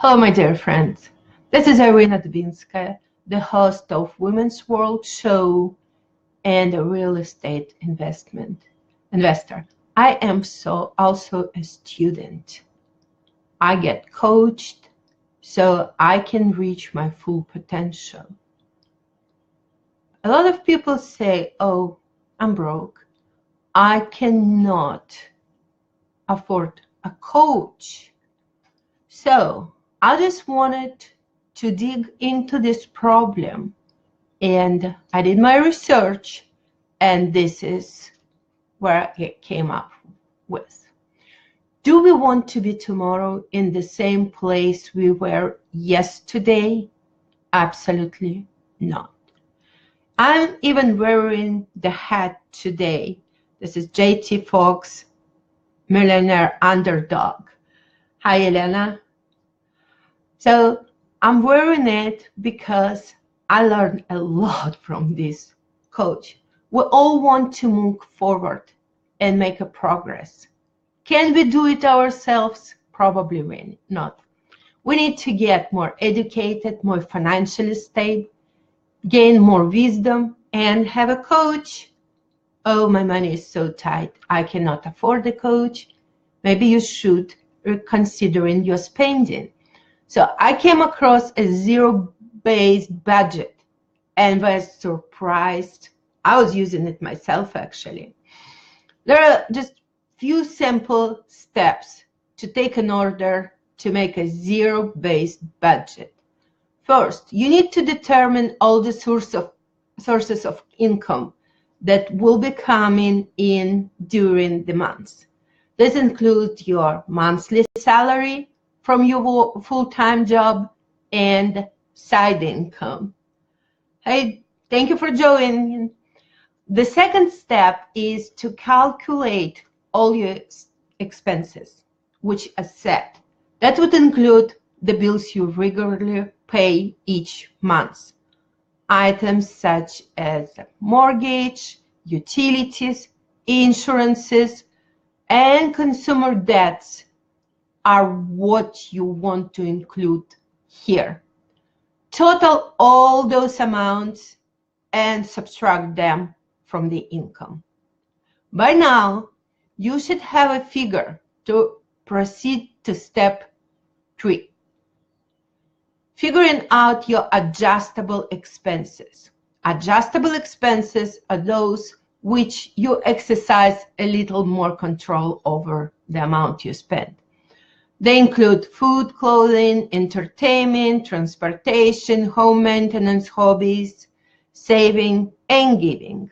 Hello, my dear friends. This is Irina Dubinskaya, the host of Women's World Show and a real estate investor. I am also a student. I get coached so I can reach my full potential. A lot of people say, oh, I'm broke. I cannot afford a coach. So I just wanted to dig into this problem, and I did my research, and this is where I came up with. Do we want to be tomorrow in the same place we were yesterday? Absolutely not. I'm even wearing the hat today. This is JT Fox, Millionaire Underdog. Hi, Elena. So I'm wearing it because I learned a lot from this coach. We all want to move forward and make a progress. Can we do it ourselves? Probably not. We need to get more educated, more financially stable, gain more wisdom, and have a coach. Oh, my money is so tight, I cannot afford a coach. Maybe you should reconsider your spending. So I came across a zero-based budget and was surprised. I was using it myself, actually. There are just few simple steps to take in order to make a zero-based budget. First, you need to determine all the sources of income that will be coming in during the months. This includes your monthly salary from your full-time job and side income. Hey, thank you for joining. The second step is to calculate all your expenses, which are set. That would include the bills you regularly pay each month. Items such as mortgage, utilities, insurances, and consumer debts are what you want to include here. Total all those amounts and subtract them from the income. By now, you should have a figure to proceed to step 3. Figuring out your adjustable expenses. Adjustable expenses are those which you exercise a little more control over the amount you spend. They include food, clothing, entertainment, transportation, home maintenance, hobbies, saving, and giving.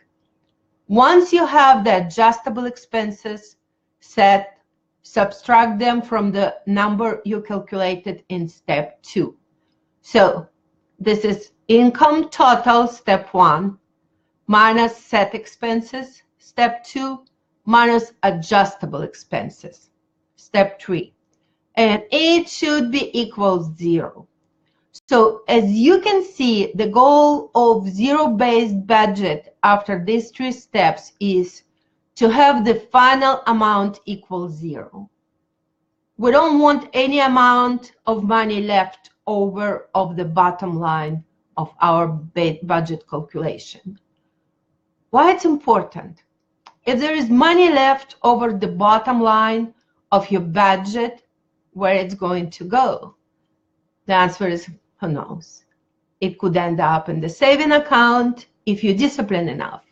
Once you have the adjustable expenses set, subtract them from the number you calculated in step 2. So this is income total, step 1, minus set expenses, step 2, minus adjustable expenses, step 3. And it should be equal 0. So as you can see, the goal of zero-based budget after these 3 steps is to have the final amount equal 0. We don't want any amount of money left over of the bottom line of our budget calculation. Why it's important? If there is money left over the bottom line of your budget, where it's going to go? The answer is, who knows? It could end up in the saving account if you're disciplined enough.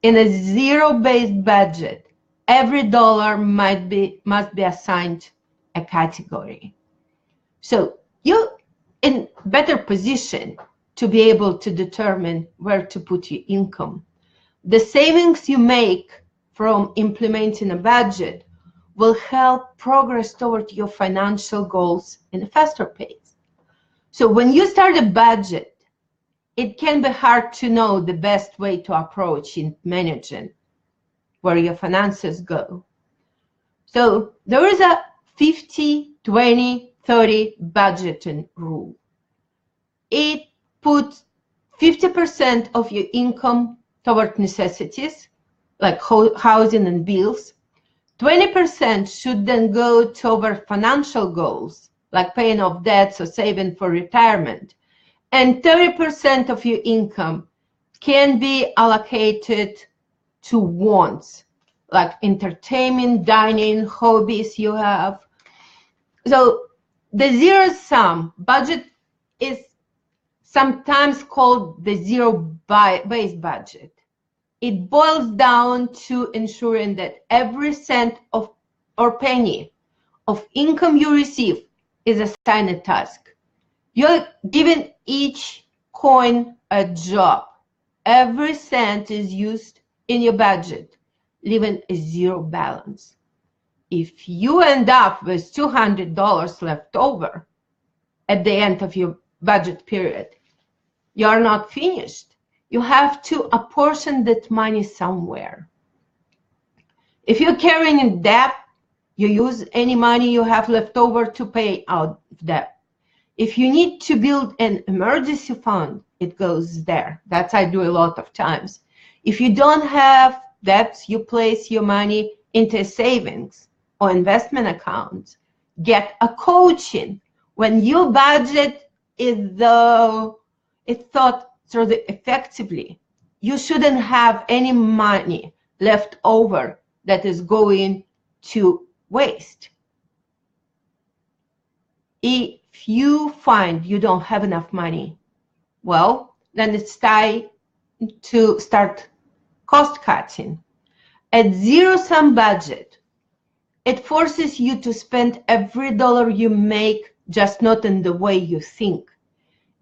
In a zero-based budget, every dollar must be assigned a category. So you're in better position to be able to determine where to put your income. The savings you make from implementing a budget will help progress toward your financial goals in a faster pace. So when you start a budget, it can be hard to know the best way to approach in managing where your finances go. So there is a 50-20-30 budgeting rule. It puts 50% of your income toward necessities, like housing and bills. 20% should then go toward financial goals, like paying off debts or saving for retirement. And 30% of your income can be allocated to wants, like entertainment, dining, hobbies you have. So the zero-sum budget is sometimes called the zero-based budget. It boils down to ensuring that every cent of or penny of income you receive is assigned a task. You're giving each coin a job. Every cent is used in your budget, leaving a zero balance. If you end up with $200 left over at the end of your budget period, you're not finished. You have to apportion that money somewhere. If you're carrying debt, you use any money you have left over to pay out debt. If you need to build an emergency fund, it goes there. That's I do a lot of times. If you don't have debts, you place your money into savings or investment accounts. Get a coaching. When your budget is thought through effectively, you shouldn't have any money left over that is going to waste. If you find you don't have enough money, well, then it's time to start cost cutting. At zero-sum budget, it forces you to spend every dollar you make, just not in the way you think.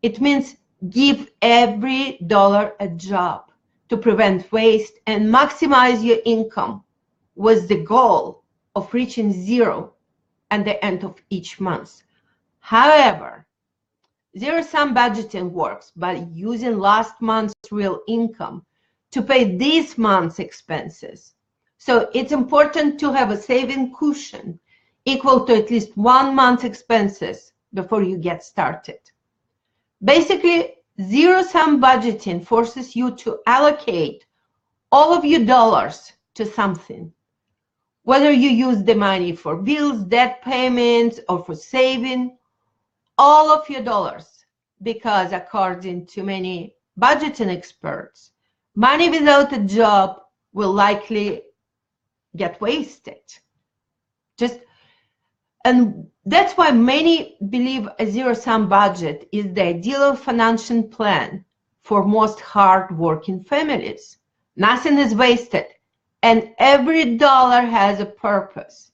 It means give every dollar a job to prevent waste and maximize your income with the goal of reaching zero at the end of each month. However, zero-sum budgeting works by using last month's real income to pay this month's expenses. So it's important to have a saving cushion equal to at least 1 month's expenses before you get started. Basically, zero-sum budgeting forces you to allocate all of your dollars to something. Whether you use the money for bills, debt payments, or for saving, all of your dollars, because according to many budgeting experts, money without a job will likely get wasted. And that's why many believe a zero-sum budget is the ideal financial plan for most hard-working families. Nothing is wasted, and every dollar has a purpose.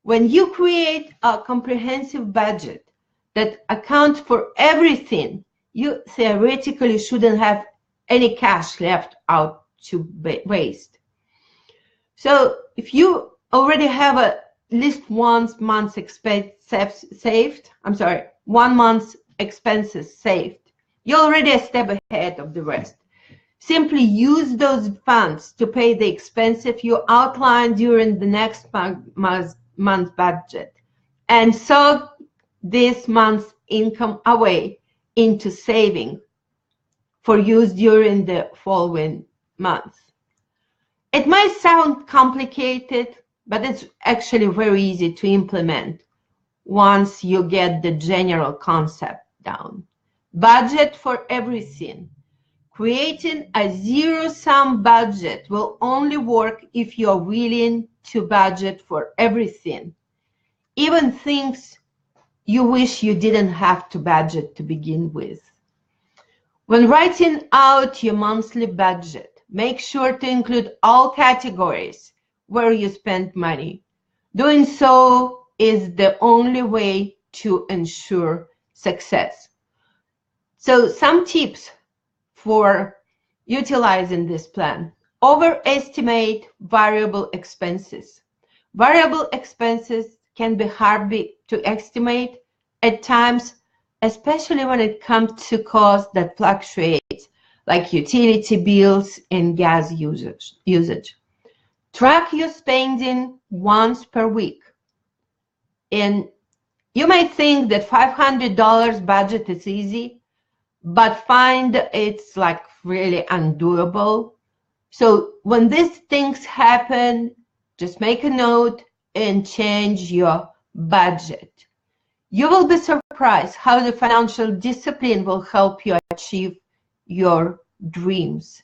When you create a comprehensive budget that accounts for everything, you theoretically shouldn't have any cash left out to waste. So if you already have at least 1 month's expenses saved, you're already a step ahead of the rest. Simply use those funds to pay the expenses you outlined during the next month's budget, and so this month's income away into saving for use during the following month. It might sound complicated, but it's actually very easy to implement once you get the general concept down. Budget for everything. Creating a zero-sum budget will only work if you're willing to budget for everything, even things you wish you didn't have to budget to begin with. When writing out your monthly budget, make sure to include all categories where you spend money. Doing so is the only way to ensure success. So some tips for utilizing this plan. Overestimate variable expenses. Variable expenses can be hard to estimate at times, especially when it comes to costs that fluctuate, like utility bills and gas usage. Track your spending once per week. And you might think that $500 budget is easy, but find it's like really undoable. So when these things happen, just make a note and change your budget. You will be surprised how the financial discipline will help you achieve your dreams.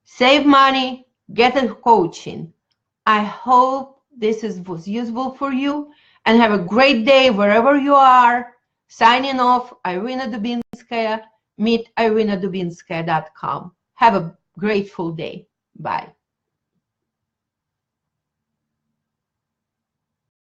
Save money, get a coaching. I hope this was useful for you, and have a great day wherever you are. Signing off, Irina Dubinskaya. Meet irinadubinskaya.com. Have a grateful day. Bye.